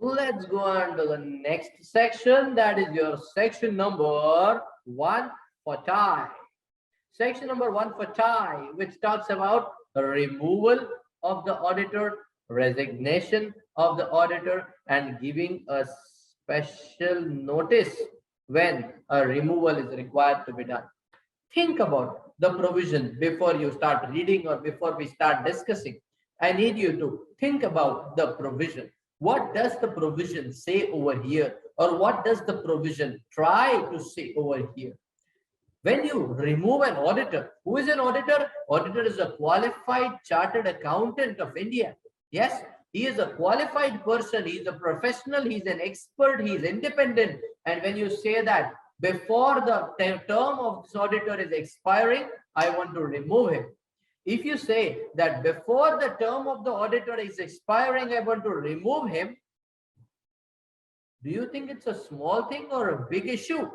Let's go on to the next section. That is your section number 1 for tie. Section number 1 for tie, which talks about removal of the auditor, resignation of the auditor, and giving a special notice when a removal is required to be done. Think about the provision before you start reading or before we start discussing. I need you to think about the provision. What does the provision say over here? Or what does the provision try to say over here? When you remove an auditor, who is an auditor? Auditor is a qualified chartered accountant of India. Yes, he is a qualified person. He is a professional. He is an expert. He is independent. And when you say that before the term of this auditor is expiring, I want to remove him. If you say that before the term of the auditor is expiring, I want to remove him, do you think it's a small thing or a big issue?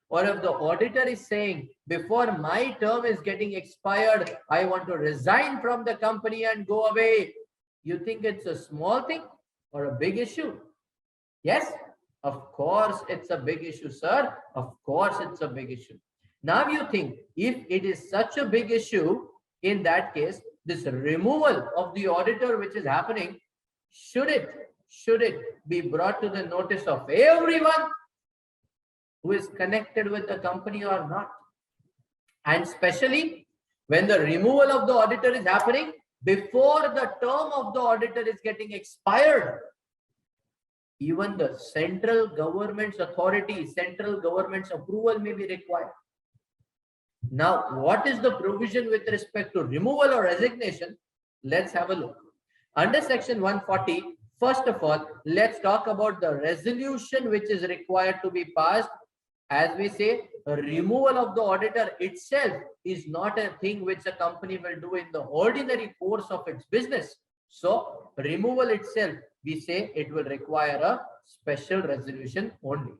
Or if the auditor is saying, before my term is getting expired, I want to resign from the company and go away, you think it's a small thing or a big issue? Yes, of course it's a big issue, sir. Of course it's a big issue. Now you think, if it is such a big issue, in that case, this removal of the auditor which is happening, should it be brought to the notice of everyone who is connected with the company or not? And especially when the removal of the auditor is happening before the term of the auditor is getting expired, even the central government's authority, central government's approval may be required. Now, what is the provision with respect to removal or resignation? Let's have a look. Under section 140, first of all, let's talk about the resolution which is required to be passed. As we say, removal of the auditor itself is not a thing which a company will do in the ordinary course of its business. So, removal itself, we say it will require a special resolution only.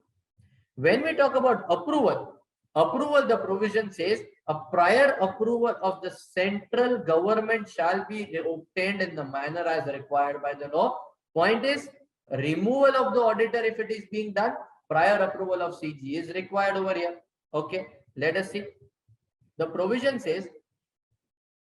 When we talk about approval, the provision says a prior approval of the central government shall be obtained in the manner as required by the law. Point is, removal of the auditor, if it is being done, prior approval of CG is required over here. Okay, let us see. The provision says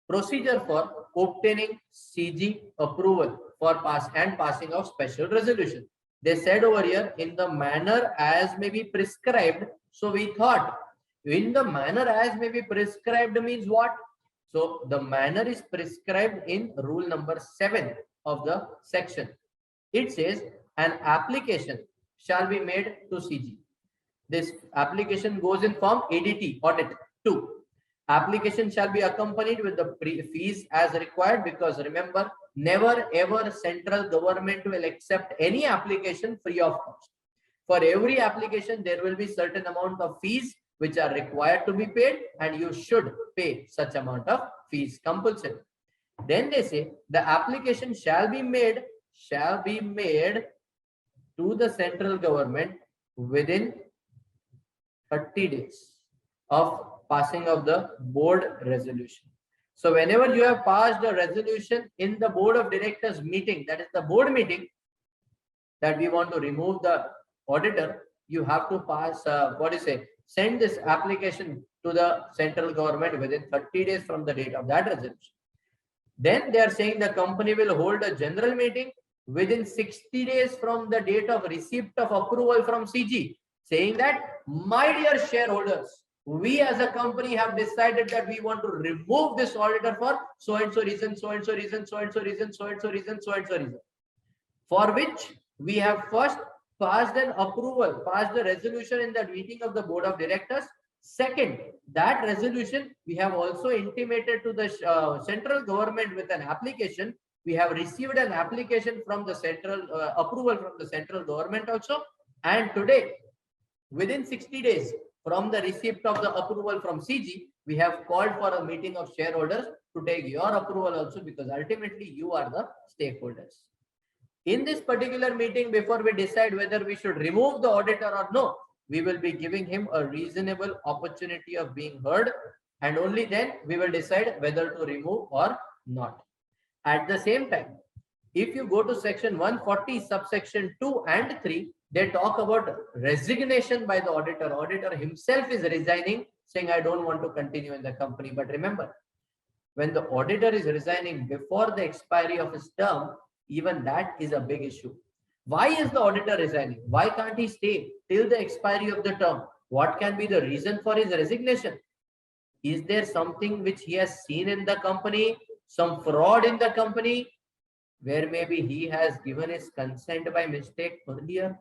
procedure for obtaining CG approval for passing of special resolution. They said over here in the manner as may be prescribed. So we thought in the manner as may be prescribed means what? So the manner is prescribed in rule number 7 of the section. It says an application shall be made to CG. This application goes in form ADT, audit 2. Application shall be accompanied with the fees as required, because remember, never ever central government will accept any application free of cost. For every application, there will be certain amount of fees which are required to be paid, and you should pay such amount of fees compulsory. Then they say the application shall be made to the central government within 30 days of passing of the board resolution. So whenever you have passed a resolution in the board of directors meeting, that is the board meeting, that we want to remove the auditor, you have to pass, send this application to the central government within 30 days from the date of that resolution. Then they are saying the company will hold a general meeting within 60 days from the date of receipt of approval from CG, saying that, my dear shareholders, we as a company have decided that we want to remove this auditor for so and so reason, so and so reason, so and so reason, so and so reason, so and so reason, for which we have first passed an approval, passed the resolution in the meeting of the board of directors. Second, that resolution we have also intimated to the central government with an application. We have received an application from the central approval from the central government also. And today, within 60 days from the receipt of the approval from CG, we have called for a meeting of shareholders to take your approval also, because ultimately you are the stakeholders. In this particular meeting, before we decide whether we should remove the auditor or no, we will be giving him a reasonable opportunity of being heard, and only then we will decide whether to remove or not. At the same time, If you go to section 140, subsection 2 and 3, they talk about resignation by the auditor. Auditor himself is resigning, saying, I don't want to continue in the company. But remember, when the auditor is resigning before the expiry of his term, even that is a big issue. Why is the auditor resigning? Why can't he stay till the expiry of the term? What can be the reason for his resignation? Is there something which he has seen in the company, some fraud in the company, where maybe he has given his consent by mistake earlier?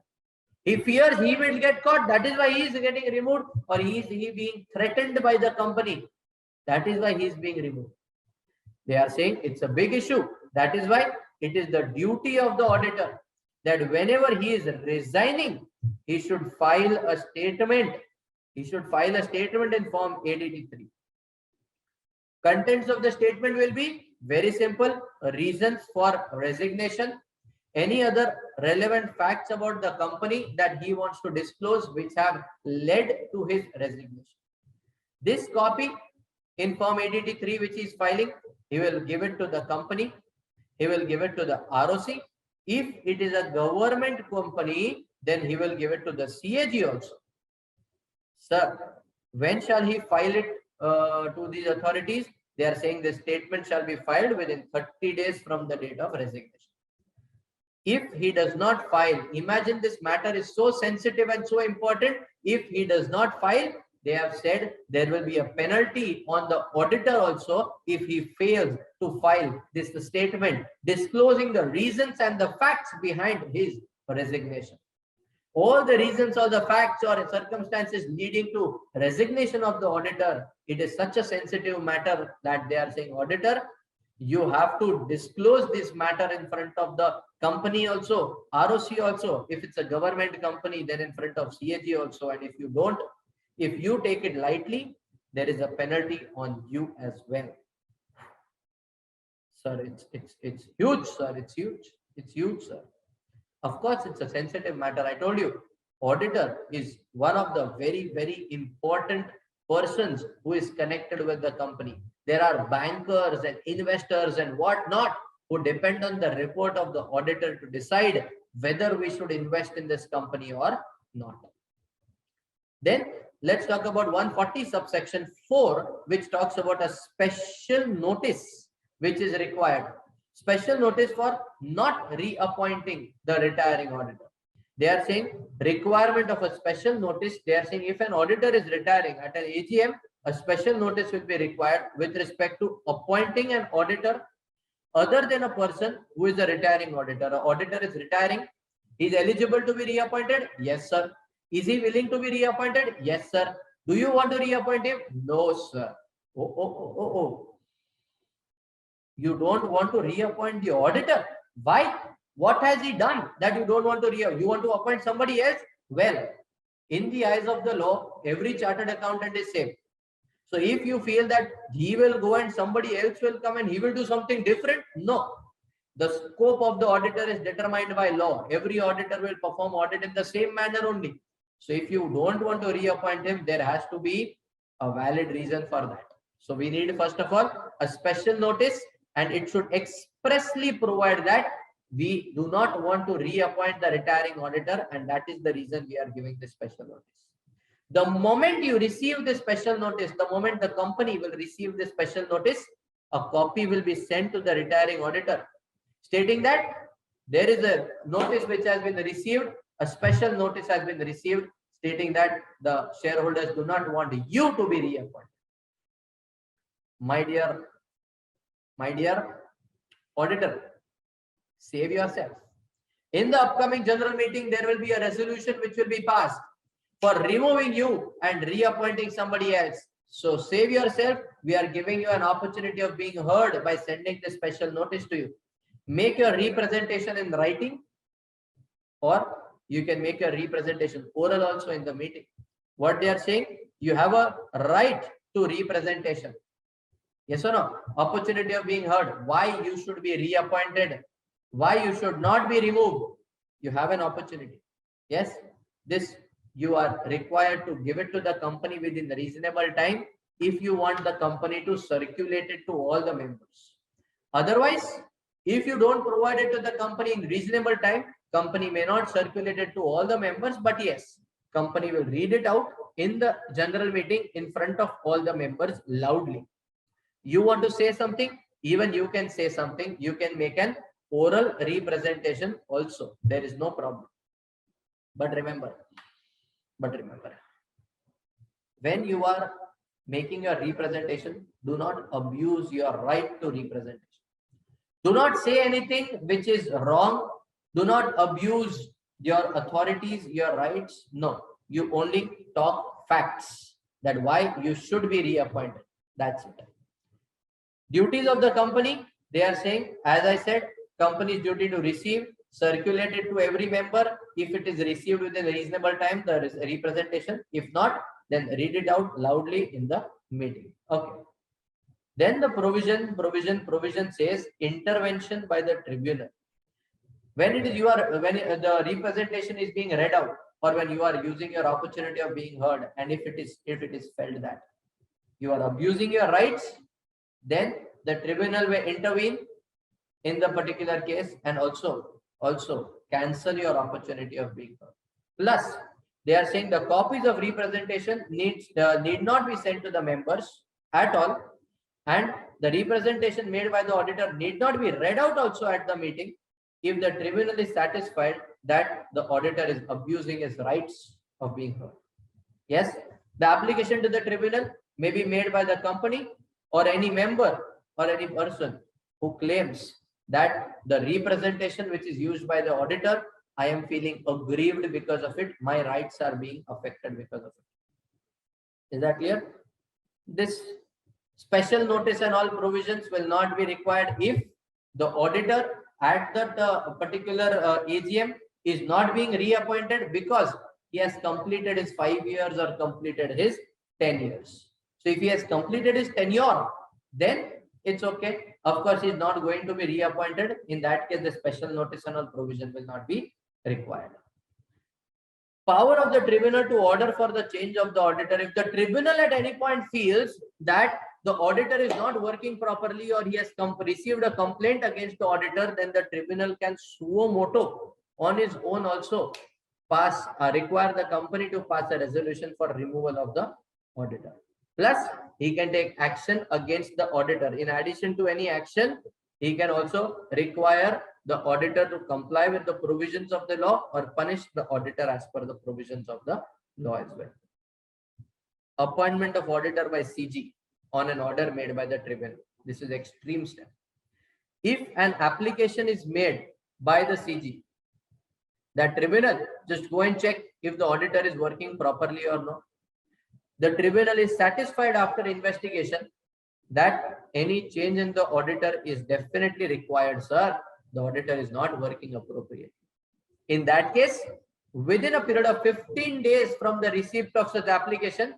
He fears he will get caught. That is why he is getting removed, or he being threatened by the company. That is why he is being removed. They are saying it's a big issue. That is why it is the duty of the auditor that whenever he is resigning, he should file a statement. He should file a statement in form ADT 3. Contents of the statement will be very simple: reasons for resignation, any other relevant facts about the company that he wants to disclose which have led to his resignation. This copy in form ADT 3 which he is filing, he will give it to the company, he will give it to the ROC. If it is a government company, then he will give it to the CAG also. Sir, when shall he file it to these authorities? They are saying the statement shall be filed within 30 days from the date of resignation. If he does not file, imagine this matter is so sensitive and so important. If he does not file, they have said there will be a penalty on the auditor also if he fails to file this statement disclosing the reasons and the facts behind his resignation. All the reasons or the facts or circumstances leading to resignation of the auditor, it is such a sensitive matter that they are saying, auditor, you have to disclose this matter in front of the company also, ROC also. If it's a government company, then in front of CAG also. And if you don't, if you take it lightly, there is a penalty on you as well. Sir, it's huge, sir. It's huge, sir. Of course, it's a sensitive matter. I told you, auditor is one of the very, very important persons who is connected with the company. There are bankers and investors and whatnot who depend on the report of the auditor to decide whether we should invest in this company or not. Then let's talk about 140 subsection 4, which talks about a special notice which is required. Special notice for not reappointing the retiring auditor. They are saying requirement of a special notice. They are saying if an auditor is retiring at an AGM, a special notice will be required with respect to appointing an auditor other than a person who is a retiring auditor. An auditor is retiring. He is eligible to be reappointed? Yes, sir. Is he willing to be reappointed? Yes, sir. Do you want to reappoint him? No, sir. Oh. You don't want to reappoint the auditor. Why? What has he done that you don't want to reappoint? You want to appoint somebody else? Well, in the eyes of the law, every chartered accountant is same. So if you feel that he will go and somebody else will come and he will do something different, no. The scope of the auditor is determined by law. Every auditor will perform audit in the same manner only. So if you don't want to reappoint him, there has to be a valid reason for that. So we need, first of all, a special notice, and it should expressly provide that we do not want to reappoint the retiring auditor, and that is the reason we are giving this special notice. The moment you receive this special notice, the moment the company will receive this special notice, a copy will be sent to the retiring auditor stating that there is a notice which has been received, a special notice has been received stating that the shareholders do not want you to be reappointed. My dear auditor, save yourself. In the upcoming general meeting, there will be a resolution which will be passed for removing you and reappointing somebody else. So save yourself. We are giving you an opportunity of being heard by sending this special notice to you. Make your representation in writing, or you can make your representation oral also in the meeting. What they are saying, you have a right to representation. Yes or no? Opportunity of being heard. Why you should be reappointed? Why you should not be removed? You have an opportunity. Yes, this you are required to give it to the company within the reasonable time if you want the company to circulate it to all the members. Otherwise, If you don't provide it to the company in reasonable time, company may not circulate it to all the members, but yes, company will read it out in the general meeting in front of all the members loudly. You want to say something, even you can say something. You can make an oral representation also. There is no problem. But remember, when you are making a representation, do not abuse your right to representation. Do not say anything which is wrong. Do not abuse your authorities, your rights. No, you only talk facts, that why you should be reappointed. That's it. Duties of the company, they are saying, as I said, company's duty to receive, circulate it to every member. If it is received within a reasonable time, there is a representation. If not, then read it out loudly in the meeting. Okay. Then the provision says intervention by the tribunal. When it is the representation is being read out, or when you are using your opportunity of being heard, and if it is felt that you are abusing your rights, then the tribunal will intervene in the particular case and also cancel your opportunity of being heard. Plus, they are saying the copies of representation need not be sent to the members at all, and the representation made by the auditor need not be read out also at the meeting if the tribunal is satisfied that the auditor is abusing his rights of being heard. Yes, the application to the tribunal may be made by the company or any member or any person who claims that the representation which is used by the auditor, I am feeling aggrieved because of it. My rights are being affected because of it. Is that clear? This special notice and all provisions will not be required if the auditor at that particular AGM is not being reappointed because he has completed his 5 years or completed his 10 years. So if he has completed his tenure, then it's okay. Of course, he is not going to be reappointed. In that case, the special notice and all provision will not be required. Power of the tribunal to order for the change of the auditor. If the tribunal at any point feels that the auditor is not working properly or he has received a complaint against the auditor, then the tribunal can suo moto on his own also require the company to pass a resolution for removal of the auditor. Plus, he can take action against the auditor. In addition to any action, he can also require the auditor to comply with the provisions of the law or punish the auditor as per the provisions of the law as well. Appointment of auditor by CG on an order made by the tribunal. This is extreme step. If an application is made by the CG, that tribunal just go and check if the auditor is working properly or not. The tribunal is satisfied after investigation that any change in the auditor is definitely required, sir. The auditor is not working appropriately. In that case, within a period of 15 days from the receipt of such application,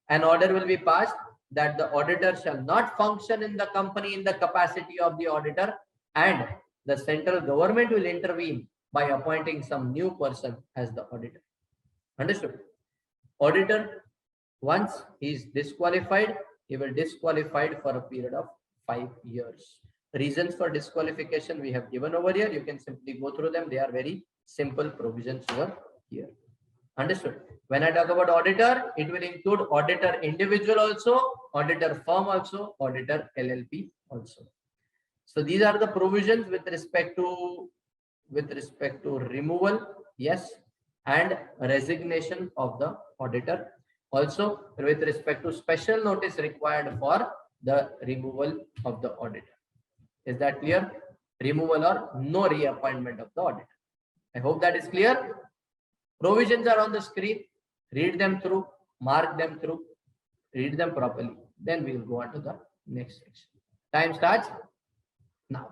an order will be passed that the auditor shall not function in the company in the capacity of the auditor, and the central government will intervene by appointing some new person as the auditor. Understood? Auditor, once he is disqualified, he will disqualified for a period of 5 years. Reasons for disqualification we have given over here. You can simply go through them. They are very simple provisions over here. Understood? When I talk about auditor, it will include auditor individual also, auditor firm also, auditor LLP also. So these are the provisions with respect to removal, yes, and resignation of the auditor. Also with respect to special notice required for the removal of the auditor. Is that clear? Removal or no reappointment of the auditor. I hope that is clear. Provisions are on the screen. Read them through, mark them through, read them properly. Then we will go on to the next section. Time starts now.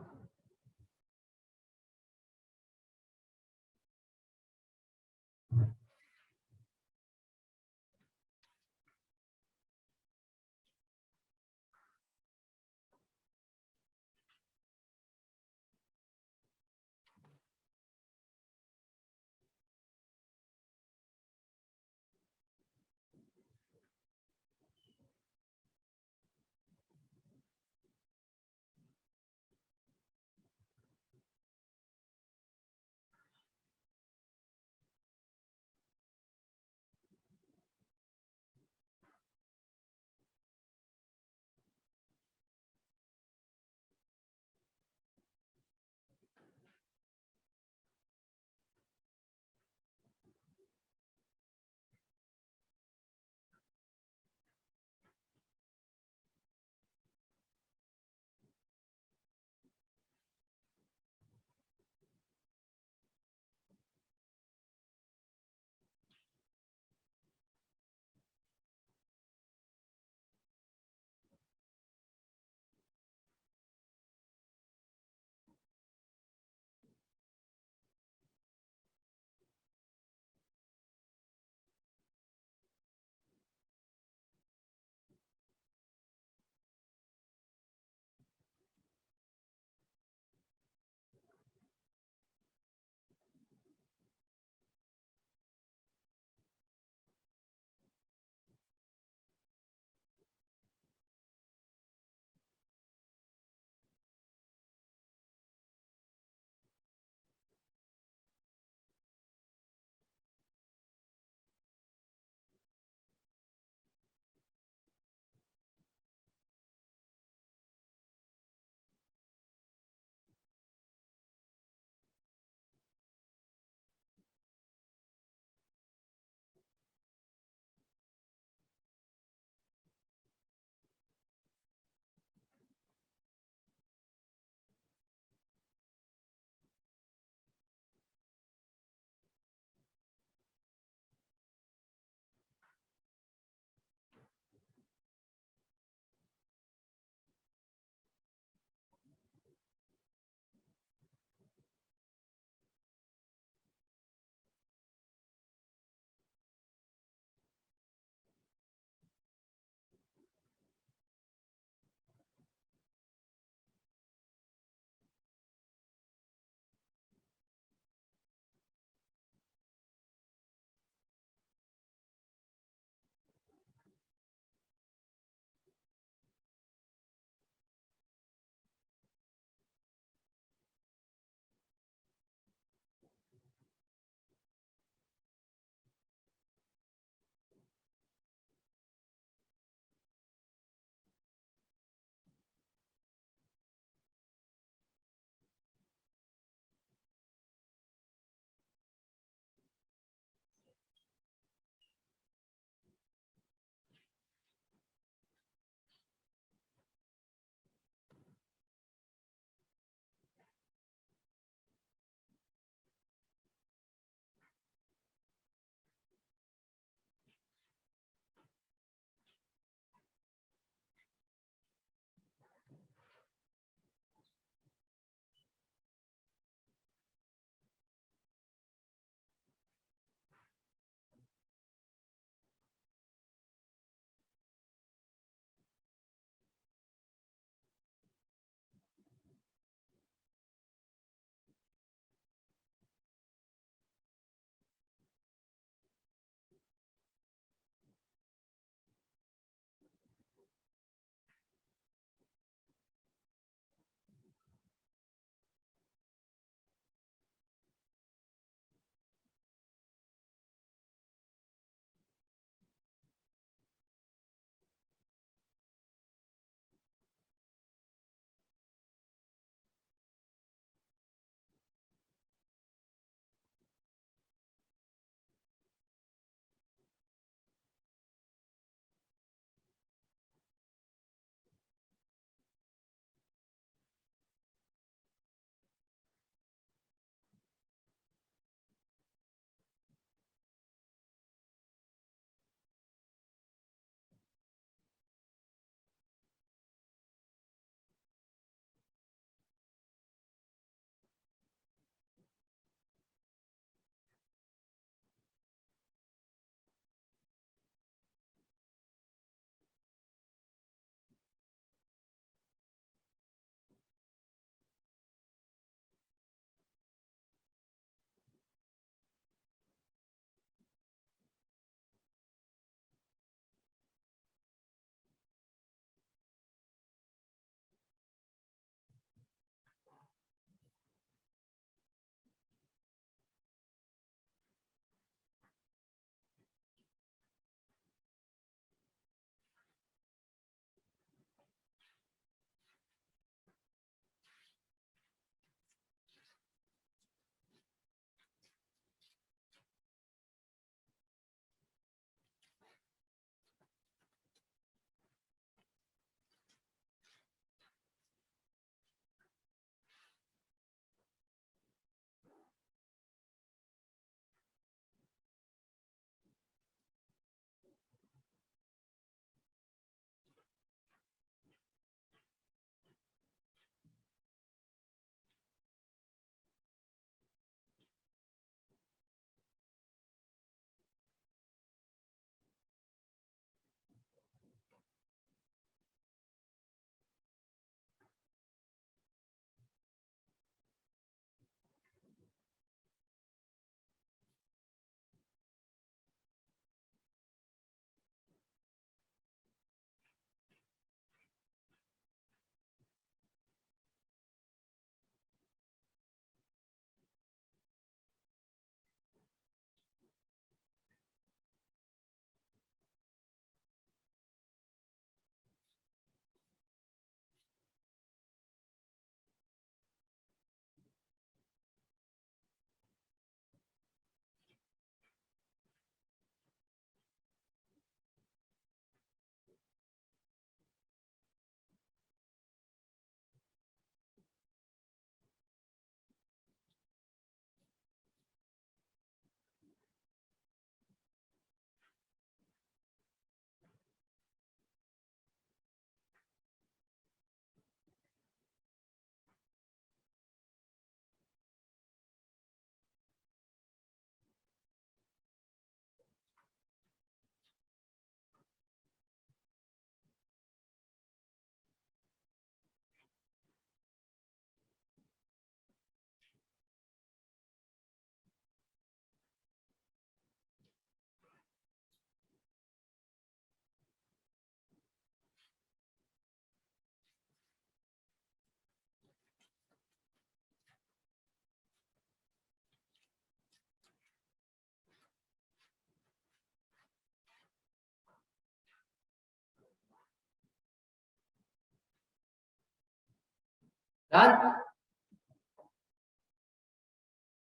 Done?